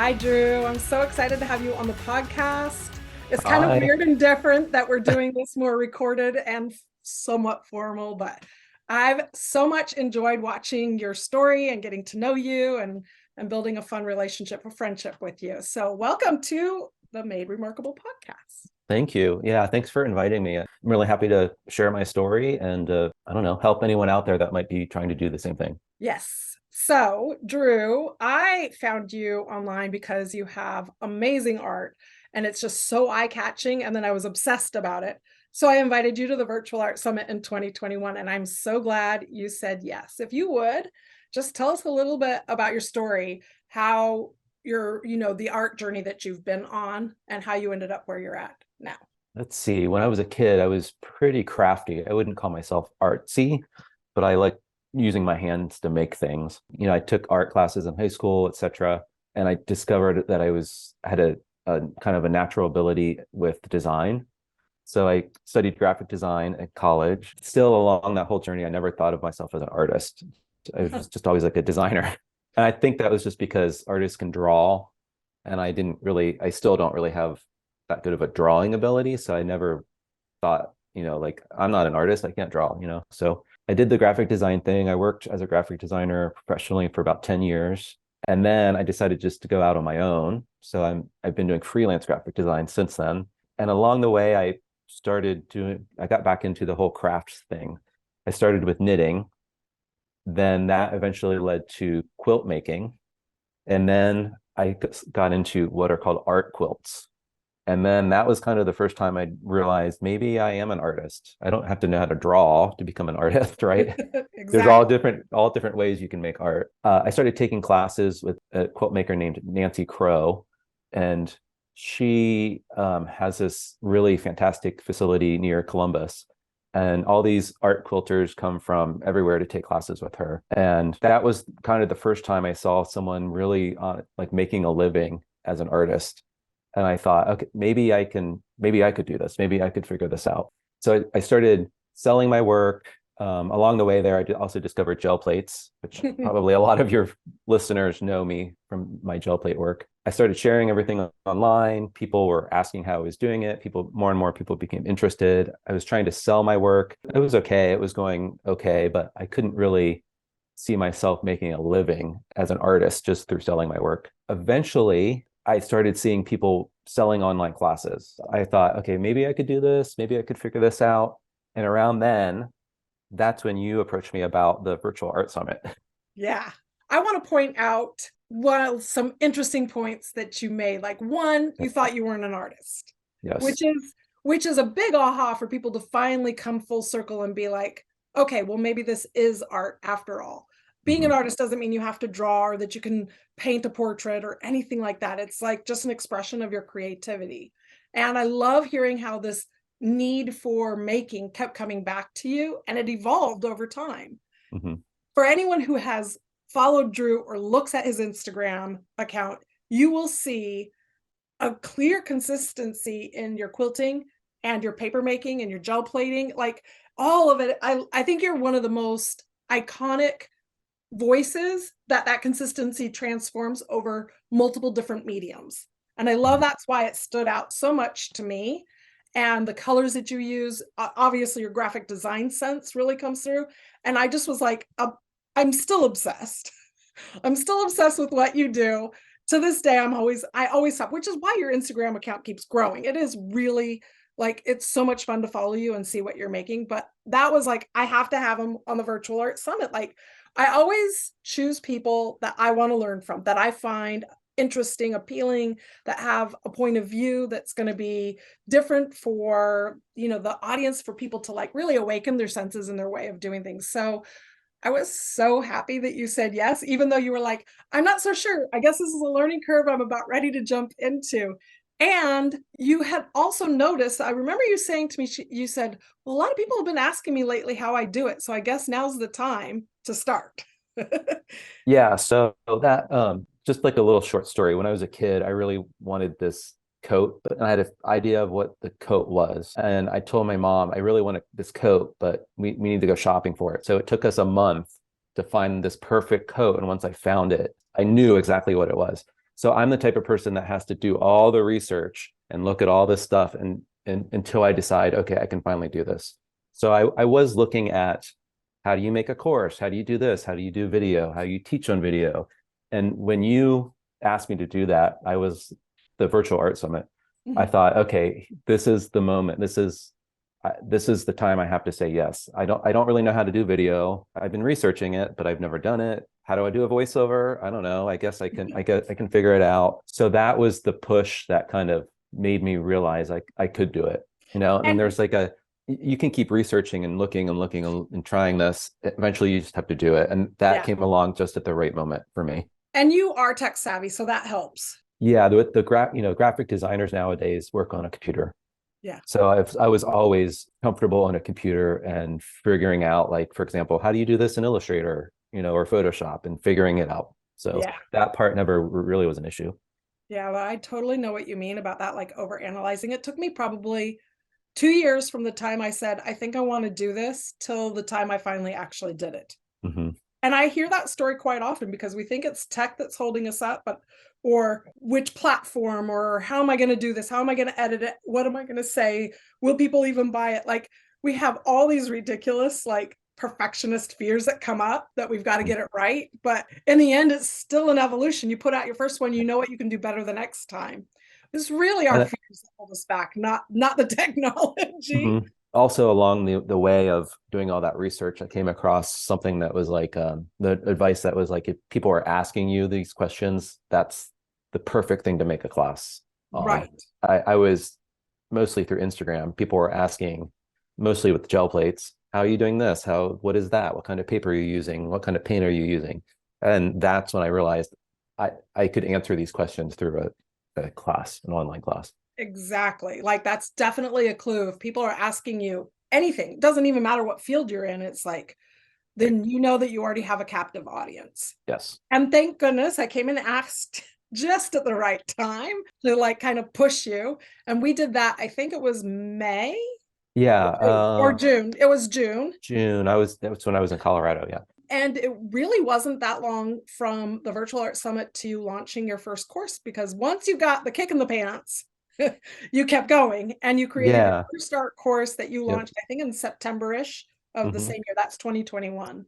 Hi, Drew. I'm so excited to have you on the podcast. It's kind of Hi. weird and different that we're doing this more recorded and somewhat formal, but I've so much enjoyed watching your story and getting to know you and building a fun relationship, a friendship with you. So, welcome to the Made Remarkable podcast. Thank you. Yeah, thanks for inviting me. I'm really happy to share my story and I don't know, help anyone out there that might be trying to do the same thing. Yes. So, Drew, I found you online because you have amazing art and it's just so eye-catching. And then I was obsessed about it. So I invited you to the Virtual Art Summit in 2021, and I'm so glad you said yes. If you would, just tell us a little bit about your story, how the art journey that you've been on and how you ended up where you're at now. Let's see. When I was a kid, I was pretty crafty. I wouldn't call myself artsy, but I like using my hands to make things. I took art classes in high school, etc. And I discovered that had a kind of a natural ability with design. So I studied graphic design at college. Still along that whole journey, I never thought of myself as an artist. I was just always like a designer. And I think that was just because artists can draw, and I still don't really have that good of a drawing ability. So I never thought, like I'm not an artist, I can't draw. So I did the graphic design thing. I worked as a graphic designer professionally for about 10 years. And then I decided just to go out on my own. So I've been doing freelance graphic design since then. And along the way, I got back into the whole crafts thing. I started with knitting, then that eventually led to quilt making. And then I got into what are called art quilts. And then that was kind of the first time I realized maybe I am an artist. I don't have to know how to draw to become an artist, right? There's Exactly. all different ways you can make art. I started taking classes with a quilt maker named Nancy Crow, and she has this really fantastic facility near Columbus. And all these art quilters come from everywhere to take classes with her. And that was kind of the first time I saw someone really like making a living as an artist. And I thought, okay, maybe I could do this. Maybe I could figure this out. So I started selling my work. Along the way there, I also discovered gel plates, which probably a lot of your listeners know me from my gel plate work. I started sharing everything online. People were asking how I was doing it. More and more people became interested. I was trying to sell my work. It was okay. It was going okay, but I couldn't really see myself making a living as an artist just through selling my work. Eventually, I started seeing people selling online classes. I thought, okay, maybe I could do this. Maybe I could figure this out. And around then, that's when you approached me about the virtual art summit. Yeah. I want to point out some interesting points that you made. Like one, you thought you weren't an artist, which Yes. is which is a big aha for people to finally come full circle and be like, okay, well maybe this is art after all. Being an Mm-hmm. artist doesn't mean you have to draw or that you can paint a portrait or anything like that. It's like just an expression of your creativity. And I love hearing how this need for making kept coming back to you and it evolved over time. Mm-hmm. For anyone who has followed Drew or looks at his Instagram account, you will see a clear consistency in your quilting and your paper making and your gel plating, like all of it. I think you're one of the most iconic voices that consistency transforms over multiple different mediums. And I love that's why it stood out so much to me. And the colors that you use, obviously, your graphic design sense really comes through. And I just was like, I'm still obsessed. I'm still obsessed with what you do. To this day, I always stop, which is why your Instagram account keeps growing. It is really like it's so much fun to follow you and see what you're making. But that was like, I have to have them on the Virtual Art Summit. Like, I always choose people that I want to learn from, that I find interesting, appealing, that have a point of view that's going to be different for, the audience, for people to like really awaken their senses and their way of doing things. So I was so happy that you said yes, even though you were like, I'm not so sure. I guess this is a learning curve I'm about ready to jump into. And you had also noticed, I remember you saying to me, you said, well, a lot of people have been asking me lately how I do it. So I guess now's the time to start. Yeah, so that just like a little short story. When I was a kid, I really wanted this coat, but I had an idea of what the coat was. And I told my mom, I really want this coat, but we need to go shopping for it. So it took us a month to find this perfect coat. And once I found it, I knew exactly what it was. So I'm the type of person that has to do all the research and look at all this stuff and until I decide, okay, I can finally do this. So I was looking at how do you make a course? How do you do this? How do you do video? How do you teach on video? And when you asked me to do that, I was the virtual art summit. I thought, okay, this is the moment. This is the time I have to say yes. I don't really know how to do video. I've been researching it, but I've never done it. How do I do a voiceover? I don't know. I guess I can figure it out. So that was the push that kind of made me realize I could do it. And there's like you can keep researching and looking and trying this. Eventually you just have to do it. And that came along just at the right moment for me. And you are tech savvy, so that helps. Yeah, graphic designers nowadays work on a computer. Yeah. So I was always comfortable on a computer and figuring out, like, for example, how do you do this in Illustrator, or Photoshop, and figuring it out. So that part never really was an issue. Yeah, well, I totally know what you mean about that, like overanalyzing. It took me probably 2 years from the time I said, I think I want to do this, till the time I finally actually did it. And I hear that story quite often because we think it's tech that's holding us up, or which platform, or how am I going to do this? How am I going to edit it? What am I going to say? Will people even buy it? Like, we have all these ridiculous, like, perfectionist fears that come up that we've got to get it right. But in the end, it's still an evolution. You put out your first one, you know what you can do better the next time. It's really our fears that hold us back, not the technology. Also, along the way of doing all that research, I came across something that was like the advice that was like, if people are asking you these questions, that's the perfect thing to make a class on. Right. I was mostly through Instagram. People were asking, mostly with gel plates, how are you doing this? What is that? What kind of paper are you using? What kind of paint are you using? And that's when I realized I could answer these questions through a class, an online class. Exactly. Like, that's definitely a clue. If people are asking you anything, it doesn't even matter what field you're in, it's like, then you know that you already have a captive audience. Yes. And thank goodness I came and asked just at the right time to, like, kind of push you. And we did that. I think it was May. Yeah. Or June. It was June. That was when I was in Colorado. Yeah. And it really wasn't that long from the Virtual Art Summit to launching your first course, because once you got the kick in the pants, you kept going, and you created your first art course that you launched, I think, in September-ish of the same year. That's 2021.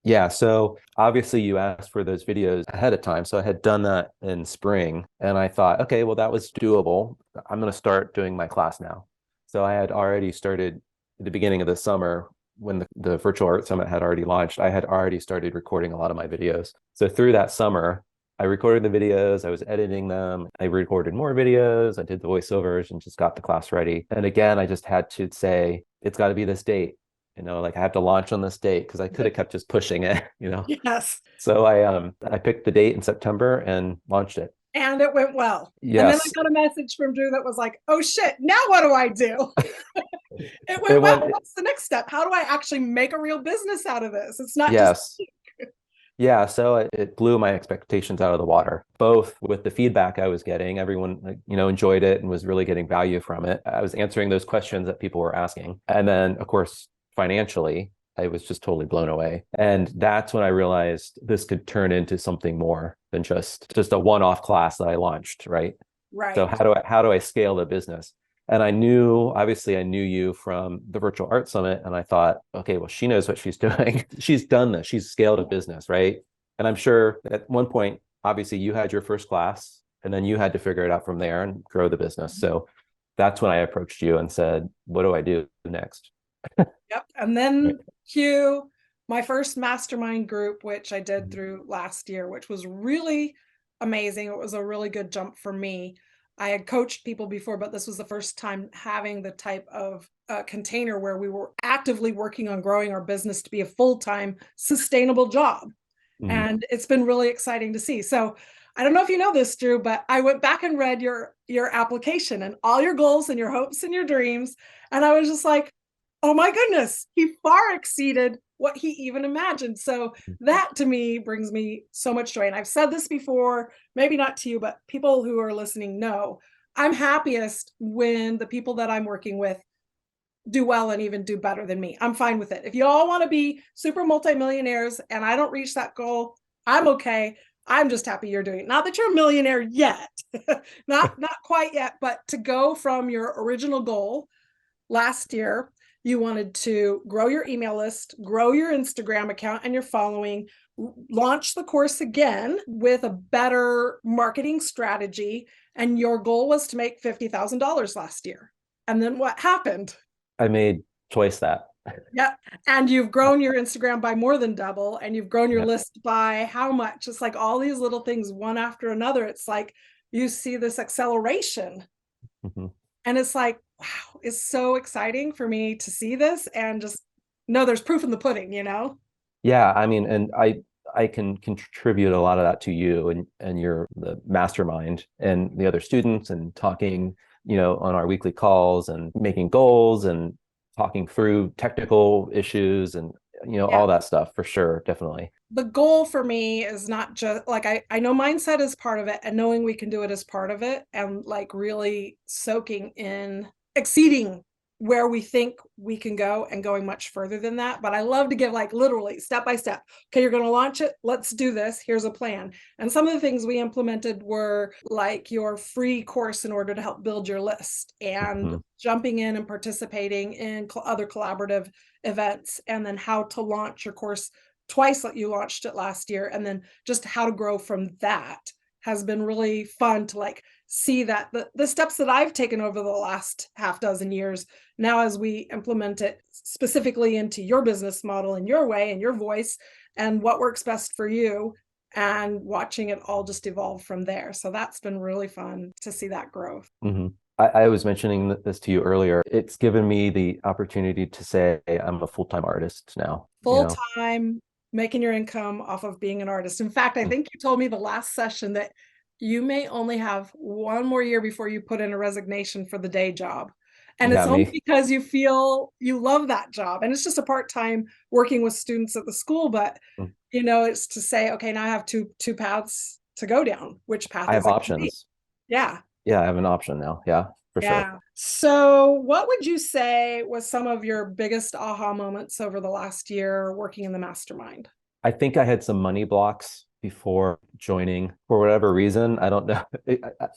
Yeah. So obviously you asked for those videos ahead of time. So I had done that in spring, and I thought, okay, well, that was doable. I'm going to start doing my class now. So I had already started at the beginning of the summer, when the Virtual Art Summit had already launched. I had already started recording a lot of my videos. So through that summer, I recorded the videos, I was editing them, I recorded more videos, I did the voiceovers, and just got the class ready. And again, I just had to say, it's got to be this date, like I have to launch on this date, because I could have kept just pushing it, Yes. So I picked the date in September and launched it. And it went well. Yes. And then I got a message from Drew that was like, oh shit, now what do I do? It went well. What's the next step? How do I actually make a real business out of this? It's not just yeah, so it blew my expectations out of the water, both with the feedback I was getting. Everyone, enjoyed it and was really getting value from it. I was answering those questions that people were asking. And then, of course, financially, I was just totally blown away. And that's when I realized this could turn into something more than just a one-off class that I launched, right? Right. So how do I scale the business? And I knew you from the Virtual Art Summit, and I thought, okay, well, she knows what she's doing. She's done this. She's scaled a business, right? And I'm sure at one point, obviously, you had your first class, and then you had to figure it out from there and grow the business. So that's when I approached you and said, what do I do next? Yep. And then cue my first mastermind group, which I did through last year, which was really amazing. It was a really good jump for me. I had coached people before, but this was the first time having the type of container where we were actively working on growing our business to be a full-time sustainable job. And it's been really exciting to see. So I don't know if you know this, Drew, but I went back and read your application and all your goals and your hopes and your dreams. And I was just like, oh my goodness, he far exceeded what he even imagined. So that to me brings me so much joy. And I've said this before, maybe not to you, but people who are listening know I'm happiest when the people that I'm working with do well and even do better than me. I'm fine with it. If you all want to be super multimillionaires and I don't reach that goal, I'm okay. I'm just happy you're doing it. Not that you're a millionaire yet, not quite yet, but to go from your original goal last year, you wanted to grow your email list, grow your Instagram account and your following, launch the course again with a better marketing strategy. And your goal was to make $50,000 last year. And then what happened? I made twice that. Yeah. And you've grown your Instagram by more than double, and you've grown your Yeah. list by how much? It's like all these little things, one after another. It's like you see this acceleration. Mm-hmm. And it's like, wow, it's so exciting for me to see this and just know there's proof in the pudding, you know? Yeah, I mean, and I can contribute a lot of that to you and your the mastermind and the other students and talking, on our weekly calls and making goals and talking through technical issues and Yeah. all that stuff for sure, definitely. The goal for me is not just like I know mindset is part of it, and knowing we can do it is part of it, and like really soaking in exceeding where we think we can go and going much further than that. But I love to give like literally step by step. Okay, you're going to launch it. Let's do this. Here's a plan. And some of the things we implemented were like your free course in order to help build your list, and Mm-hmm. jumping in and participating in other collaborative events, and then how to launch your course twice that you launched it last year, and then just how to grow from that has been really fun to like see that the steps that I've taken over the last half dozen years now, as we implement it specifically into your business model in your way and your voice and what works best for you, and watching it all just evolve from there. So that's been really fun to see that growth. Mm-hmm. I was mentioning this to you earlier. It's given me the opportunity to say I'm a full-time artist now. Full time, making your income off of being an artist. In fact, I think you told me the last session that you may only have one more year before you put in a resignation for the day job. And it's Yeah, only me. because you feel you love that job. And it's just a part-time working with students at the school. But Mm. it's to say, okay, now I have two paths to go down. Which path I is have it gonna be? options. Yeah. Yeah, I have an option now. Yeah, for sure. Yeah. So what would you say was some of your biggest aha moments over the last year working in the mastermind? I think I had some money blocks before joining for whatever reason. I don't know.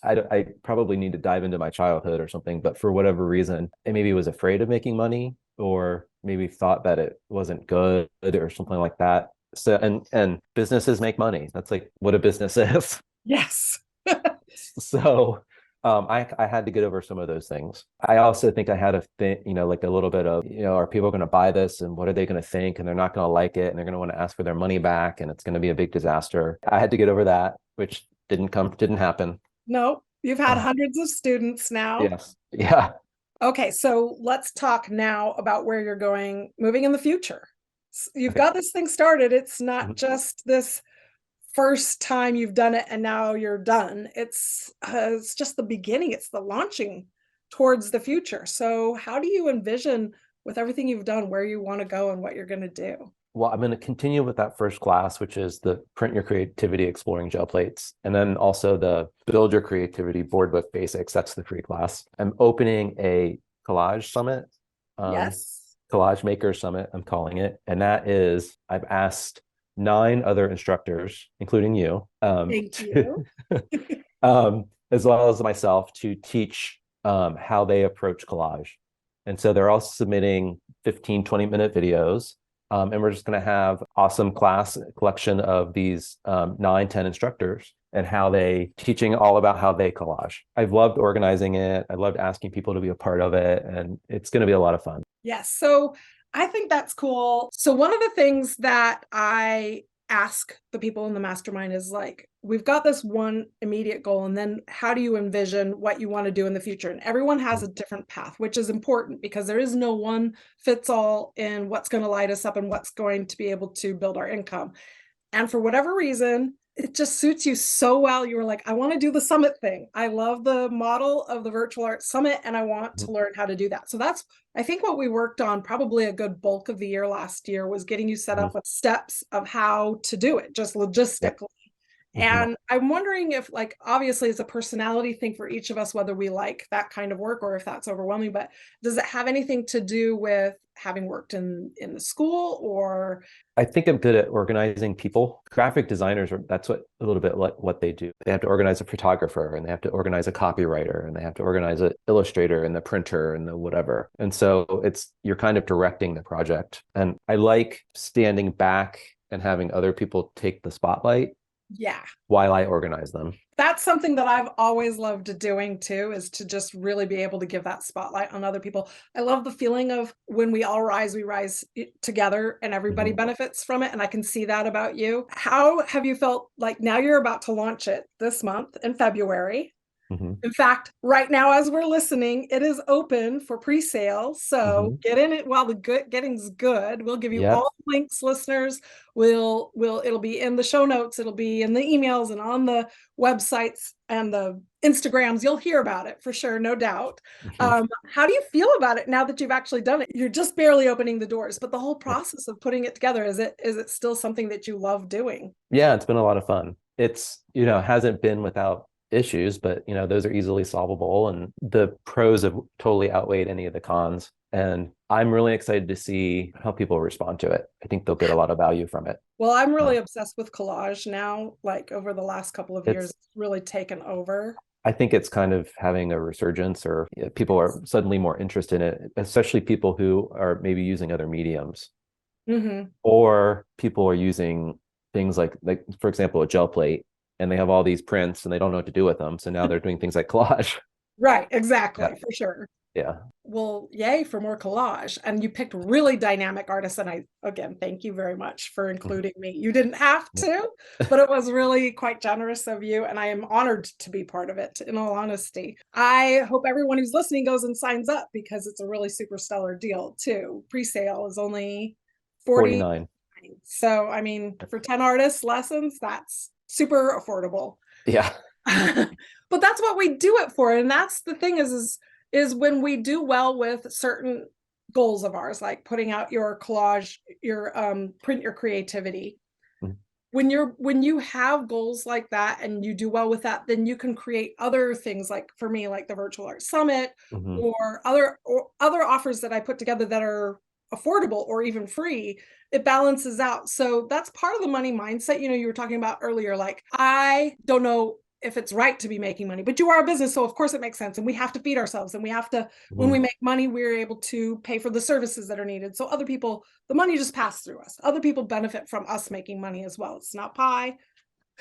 I probably need to dive into my childhood or something, but for whatever reason, I maybe was afraid of making money or maybe thought that it wasn't good or something like that. So, and businesses make money. That's like what a business is. Yes. So I had to get over some of those things. I also think I had a thing, like a little bit of, are people going to buy this and what are they going to think? And they're not going to like it and they're going to want to ask for their money back and it's going to be a big disaster. I had to get over that, which didn't happen. No, you've had hundreds of students now. Yes. Yeah. Okay, so let's talk now about where you're going, moving in the future. You've Okay. got this thing started. It's not Mhm. just this first time you've done it and now you're done. It's just the beginning. It's the launching towards the future. So how do you envision, with everything you've done, where you want to go and what you're going to do? Well, I'm going to continue with that first class, which is the Print Your Creativity Exploring Gel Plates. And then also the Build Your Creativity Board Book Basics. That's the free class. I'm opening a collage summit, Yes. collage maker summit, I'm calling it. And that is, I've asked 9 other instructors, including you, Thank you. as well as myself, to teach how they approach collage. And so they're all submitting 15, 20-minute videos. And we're just going to have awesome class collection of these 9, 10 instructors and how they teaching all about how they collage. I've loved organizing it. I loved asking people to be a part of it. And it's going to be a lot of fun. Yes. So I think that's cool. So one of the things that I ask the people in the mastermind is like, we've got this one immediate goal, and then how do you envision what you want to do in the future? And everyone has a different path, which is important because there is no one fits all in what's going to light us up and what's going to be able to build our income. And for whatever reason, it just suits you so well. You were like, I want to do the summit thing. I love the model of the virtual art summit and I want to learn how to do that. So that's, I think, what we worked on probably a good bulk of the year last year was getting you set up with steps of how to do it, just logistically. Mhm. And I'm wondering if, like, obviously it's a personality thing for each of us, whether we like that kind of work or if that's overwhelming, but does it have anything to do with having worked in the school or I think I'm good at organizing people. Graphic designers are that's what a little bit like what they do. They have to organize a photographer and they have to organize a copywriter and they have to organize an illustrator and the printer and the whatever. And so it's you're kind of directing the project. And I like standing back and having other people take the spotlight yeah. while I organize them. That's something that I've always loved doing too, is to just really be able to give that spotlight on other people. I love the feeling of when we rise together and everybody Mhm. benefits from it. And I can see that about you. How have you felt like now you're about to launch it this month in February? Mhm. In fact, right now, as we're listening, it is open for pre-sale. So Mhm. get in it while the good getting's good. We'll give you Yep. all the links, listeners. We'll it'll be in the show notes, it'll be in the emails and on the websites and the Instagrams. You'll hear about it for sure, no doubt. Mhm. How do you feel about it now that you've actually done it? You're just barely opening the doors, but the whole process of putting it together, is it still something that you love doing? Yeah, it's been a lot of fun. It's, hasn't been without issues, but those are easily solvable and the pros have totally outweighed any of the cons. And I'm really excited to see how people respond to it. I think they'll get a lot of value from it. Well, I'm Uh, really obsessed with collage now, like, over the last couple of years, it's it's really taken over. I think it's kind of having a resurgence or people are suddenly more interested in it, especially people who are maybe using other mediums Mhm. or people are using things like for example, a gel plate and they have all these prints and they don't know what to do with them. So now they're doing things like collage. Right, Yeah. exactly, for sure. Yeah. Well, yay for more collage, and you picked really dynamic artists, and I again, thank you very much for Mhm. including me. You didn't have Yeah. to, but it was really quite generous of you, and I am honored to be part of it, in all honesty. I hope everyone who's listening goes and signs up because it's a really super stellar deal too. Pre-sale is only 40. 49. So, I mean, for 10 artists lessons, that's super affordable. Yeah. But that's what we do it for, and that's the thing is when we do well with certain goals of ours, like putting out your collage, your print your creativity. Mhm. When you have goals like that and you do well with that, then you can create other things, like for me, like the virtual art summit Mhm. or other offers that I put together that are affordable or even free. It balances out. So that's part of the money mindset. You were talking about earlier, like, I don't know if it's right to be making money, but you are a business. So of course it makes sense. And we have to feed ourselves and we have to, when we Mhm. make money, we're able to pay for the services that are needed. So other people, the money just passes through us. Other people benefit from us making money as well. It's not pie.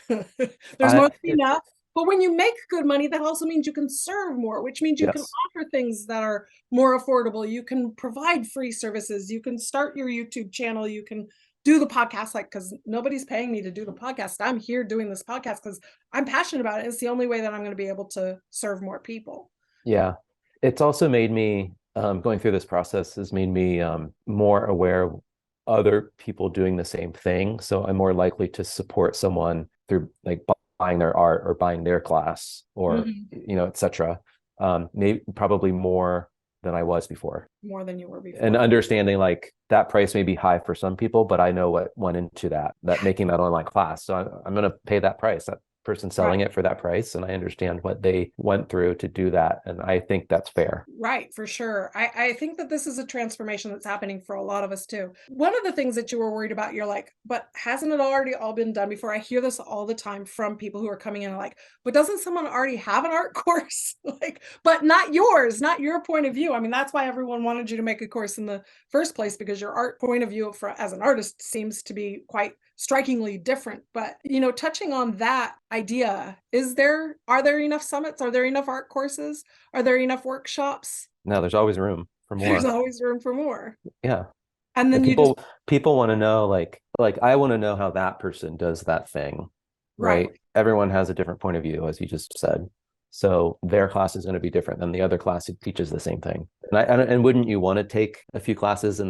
There's more I than enough. But when you make good money, that also means you can serve more, which means you can yes. offer things that are more affordable. You can provide free services. You can start your YouTube channel. You can do the podcast, like, because nobody's paying me to do the podcast. I'm here doing this podcast because I'm passionate about it. It's the only way that I'm going to be able to serve more people. Yeah. It's also made me going through this process has made me more aware of other people doing the same thing. So I'm more likely to support someone through like buying their art or buying their class or Mhm. etc. Maybe probably more than I was before. More than you were And before. understanding like that price may be high for some people, but I know what went into that making that online class. So I'm going to pay that price. That person Right. selling it for that price, and I understand what they went through to do that, and I think that's fair. Right, for sure. I think that this is a transformation that's happening for a lot of us too. One of the things that you were worried about, you're like, but hasn't it already all been done before? I hear this all the time from people who are coming in and like, but doesn't someone already have an art course? Like, but not yours, not your point of view. I mean, that's why everyone wanted you to make a course in the first place, because your art point of view for as an artist seems to be quite strikingly different. But touching on that idea, are there enough summits? Are there enough art courses? Are there enough workshops? No, there's always room for There's more. always room for more. Yeah. And And then you just people want to know like I want to know how that person does that thing, right, right? Everyone has a different point of view, as you just said. So their class is going to be different than the other class who teaches the same thing. And wouldn't you want to take a few classes yeah, in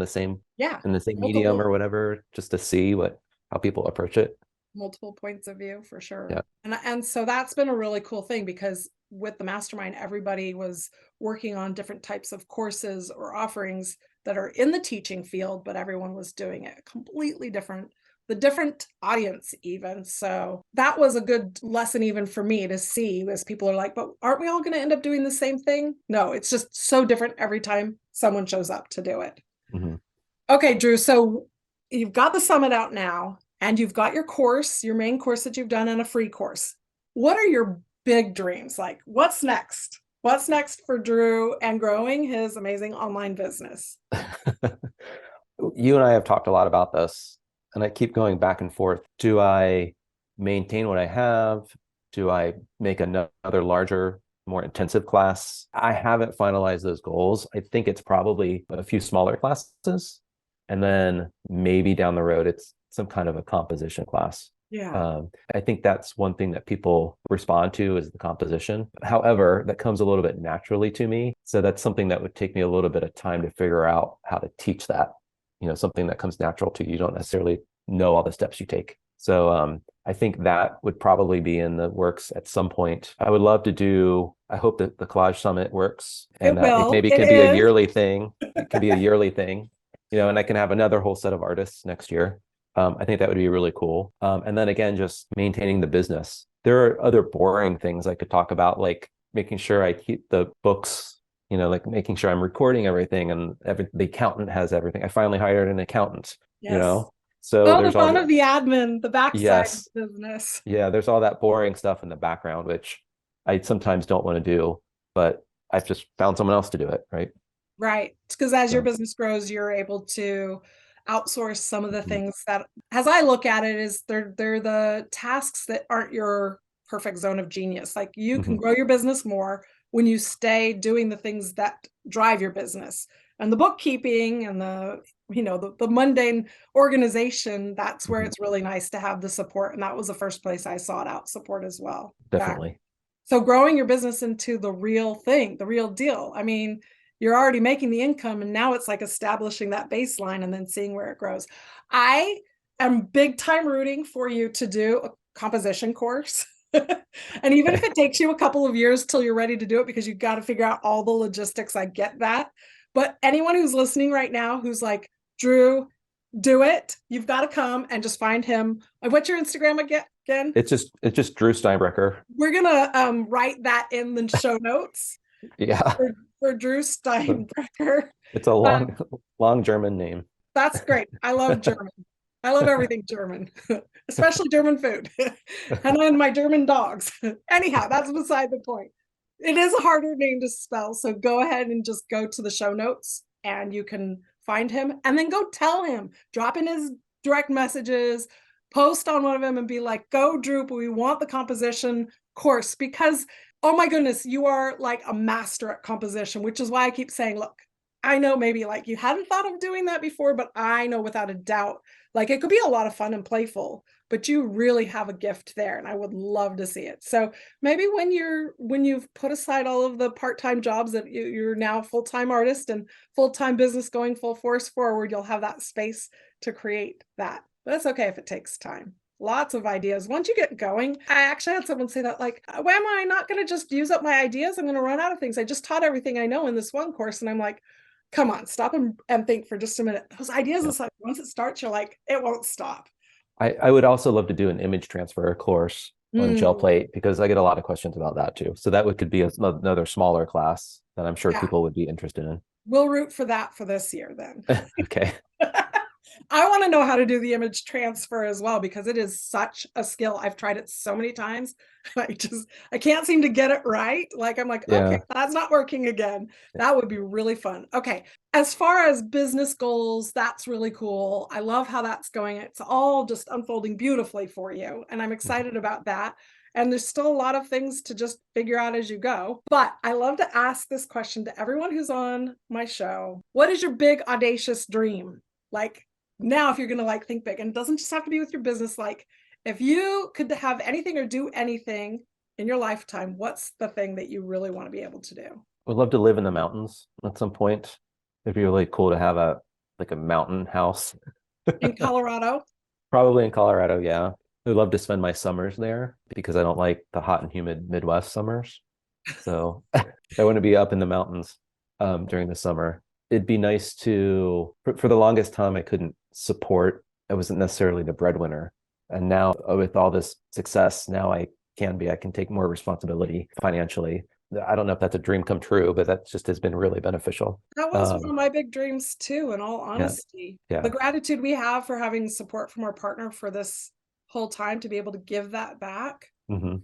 the same medium multiple or whatever just to see what how people approach it? multiple points of view for sure. Yeah. And so that's been a really cool thing, because with the mastermind, everybody was working on different types of courses or offerings that are in the teaching field, but everyone was doing it completely different the different audience even. So that was a good lesson even for me to see, as people are like, but aren't we all going to end up doing the same thing? No, it's just so different every time someone shows up to do it. Mm-hmm. Okay, Drew, so you've got the summit out now and you've got your course, your main course that you've done, and a free course. What are your big dreams? Like, what's next? What's next for Drew and growing his amazing online business? You and I have talked a lot about this, and I keep going back and forth. Do I maintain what I have? Do I make another larger, more intensive class? I haven't finalized those goals. I think it's probably a few smaller classes, and then maybe down the road, it's some kind of a composition class. Yeah. I think that's one thing that people respond to is the composition. However, that comes a little bit naturally to me. So that's something that would take me a little bit of time to figure out how to teach that. Something that comes natural to you. You don't necessarily know all the steps you take. So I think that would probably be in the works at some point. I would love to do, I hope that the collage summit works and It that it will. maybe It can be a is. yearly thing. It can be a yearly thing, and I can have another whole set of artists next year. I think that would be really cool. And then again, just maintaining the business. There are other boring things I could talk about, like making sure I keep the books, like making sure I'm recording everything and the accountant has everything. I finally hired an accountant, Yes. so Oh, the there's all fun the, of the admin, the backside of yes, business. yeah, there's all that boring stuff in the background, which I sometimes don't want to do, but I've just found someone else to do it, right? Right. Because as your So, business grows, you're able to outsource some of the mhm, things that, as I look at it, is they're the tasks that aren't your perfect zone of genius. Like you can mhm, grow your business more when you stay doing the things that drive your business. And the bookkeeping and the mundane organization, that's where mhm, it's really nice to have the support. And that was the first place I sought out support as well. Back. definitely. So growing your business into the real thing, the real deal. I mean, you're already making the income and now it's like establishing that baseline and then seeing where it grows. I am big time rooting for you to do a composition course. And even if Okay. it takes you a couple of years till you're ready to do it, because you've got to figure out all the logistics, I get that. But anyone who's listening right now who's like, Drew, do it. You've got to come and just find him. What's your Instagram again? It's just Drew Steinbrecher. We're gonna write that in the show notes Yeah. for Drew Steinbrecher. It's a Uh, long, long German name. that's great. I love German. I love everything German, especially German food, and then my German dogs. Anyhow, that's beside the point. It is a harder name to spell, so go ahead and just go to the show notes, and you can find him, and then go tell him. Drop in his direct messages, post on one of them, and be like, "Go, Drew! We want the composition course because." Oh my goodness, you are like a master at composition, which is why I keep saying, look, I know maybe like you hadn't thought of doing that before, but I know without a doubt, like it could be a lot of fun and playful, but you really have a gift there and I would love to see it. So maybe when you've put aside all of the part-time jobs that you're now full-time artist and full-time business going full force forward, you'll have that space to create that. But that's okay if it takes time. Lots of ideas. Once you get going, I actually had someone say that, like, why am I not going to just use up my ideas? I'm going to run out of things. I just taught everything I know in this one course. And I'm like, come on, stop and think for just a minute. Those ideas, Yeah. is like, once it starts, you're like, it won't stop. I would also love to do an image transfer course on gel Mm, plate because I get a lot of questions about that too. So that could be another smaller class that I'm sure yeah, people would be interested in. we'll root for that for this year then. Okay. I want to know how to do the image transfer as well because it is such a skill. I've tried it so many times. I can't seem to get it right. Like I'm like, okay, Yeah. that's not working again. That would be really fun. Okay. As far as business goals, that's really cool. I love how that's going. It's all just unfolding beautifully for you. And I'm excited about that. And there's still a lot of things to just figure out as you go. But I love to ask this question to everyone who's on my show. What is your big audacious dream? Like, now if you're going to like think big, and it doesn't just have to be with your business, like if you could have anything or do anything in your lifetime, what's the thing that you really want to be able to do? Would love to live in the mountains at some point. It'd be really cool to have a mountain house. In Colorado? Probably in Colorado, yeah. I would love to spend my summers there because I don't like the hot and humid Midwest summers. So I want to be up in the mountains during the summer. It'd be nice to, for the longest time, I couldn't support I wasn't necessarily the breadwinner. And now with all this success, now I can take more responsibility financially. I don't know if that's a dream come true, but that just has been really beneficial. That was one of my big dreams too, in all honesty. Yeah. The gratitude we have for having support from our partner for this whole time to be able to give that back. Mm-hmm.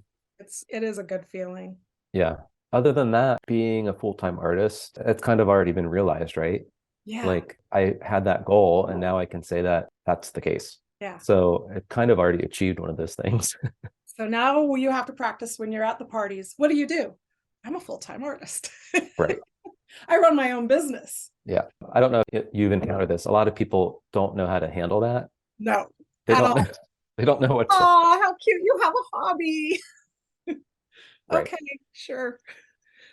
It is a good feeling. Yeah. Other than that, being a full-time artist, it's kind of already been realized, right? Yeah. Like I had that goal and now I can say that that's the case. Yeah. So it kind of already achieved one of those things. So now you have to practice when you're at the parties. What do? I'm a full-time artist. Right. I run my own business. Yeah. I don't know if you've encountered this. A lot of people don't know how to handle that. No. They don't know, they don't know what to. Oh, how cute. You have a hobby. Right. Okay, sure.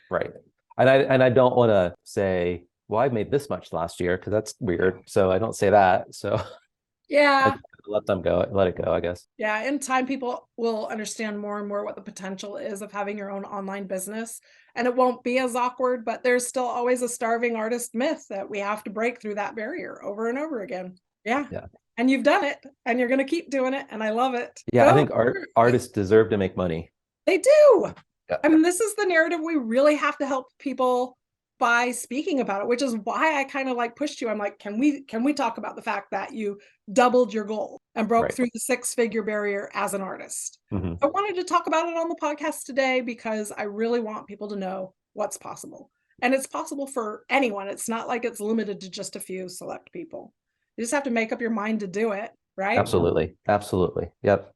Right. And I don't want to say, well, I made this much last year because that's weird. So I don't say that. So yeah, let them go, let it go, I guess. Yeah, in time, people will understand more and more what the potential is of having your own online business. And it won't be as awkward, but there's still always a starving artist myth that we have to break through that barrier over and over again. Yeah. And you've done it and you're going to keep doing it. And I love it. Yeah, I think artists deserve to make money. They do. Yeah. I mean, this is the narrative we really have to help people by speaking about it, which is why I kind of like pushed you. I'm like, can we talk about the fact that you doubled your goal and broke through the 6-figure barrier as an artist? Mm-hmm. I wanted to talk about it on the podcast today because I really want people to know what's possible. And it's possible for anyone. It's not like it's limited to just a few select people. You just have to make up your mind to do it, right? Absolutely. Absolutely. Yep.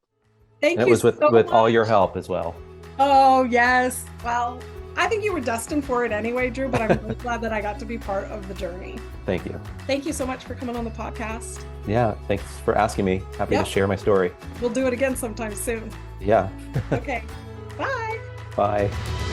Thank you. It was with all your help as well. Oh, yes. Well, I think you were destined for it anyway, Drew, but I'm really glad that I got to be part of the journey. Thank you. Thank you so much for coming on the podcast. Yeah, thanks for asking me. Happy to share my story. We'll do it again sometime soon. Yeah. Okay. Bye. Bye.